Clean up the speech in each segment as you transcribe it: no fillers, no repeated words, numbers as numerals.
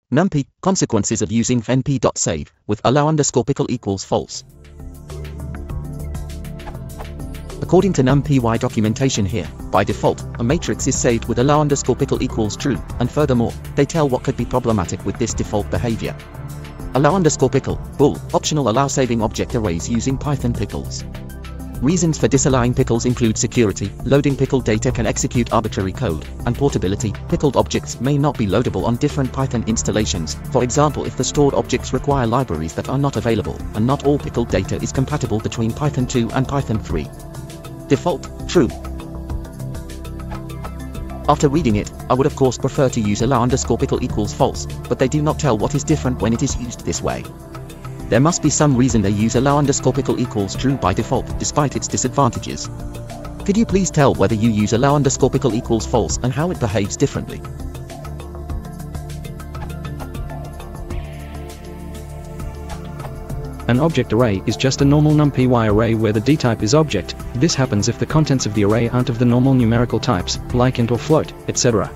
NumPy, consequences of using Np.Save with allow_pickle equals false. According to NumPy documentation here, by default, a matrix is saved with allow_pickle equals true, and furthermore, they tell what could be problematic with this default behavior. Allow_pickle, bool, optional allow saving object arrays using Python pickles. Reasons for disallowing pickles include security, loading pickled data can execute arbitrary code, and portability. Pickled objects may not be loadable on different Python installations, for example if the stored objects require libraries that are not available, and not all pickled data is compatible between Python 2 and Python 3. Default, true. After reading it, I would of course prefer to use allow_pickle equals false, but they do not tell what is different when it is used this way. There must be some reason they use allow_pickle equals true by default, despite its disadvantages. Could you please tell whether you use allow_pickle equals false and how it behaves differently? An object array is just a normal NumPy array where the dtype is object. This happens if the contents of the array aren't of the normal numerical types, like int or float, etc.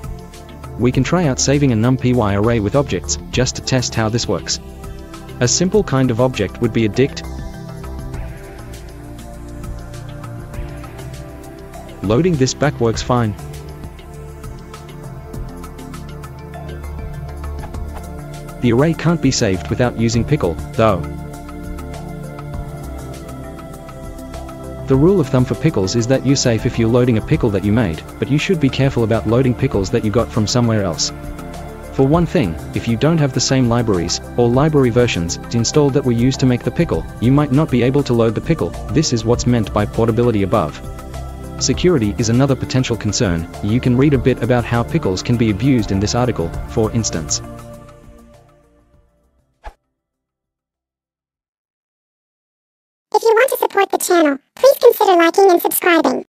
We can try out saving a NumPy array with objects, just to test how this works. A simple kind of object would be a dict. Loading this back works fine. The array can't be saved without using pickle, though. The rule of thumb for pickles is that you're safe if you're loading a pickle that you made, but you should be careful about loading pickles that you got from somewhere else. For one thing, if you don't have the same libraries, or library versions, installed that were used to make the pickle, you might not be able to load the pickle. This is what's meant by portability above. Security is another potential concern. You can read a bit about how pickles can be abused in this article, for instance. If you want to support the channel, please consider liking and subscribing.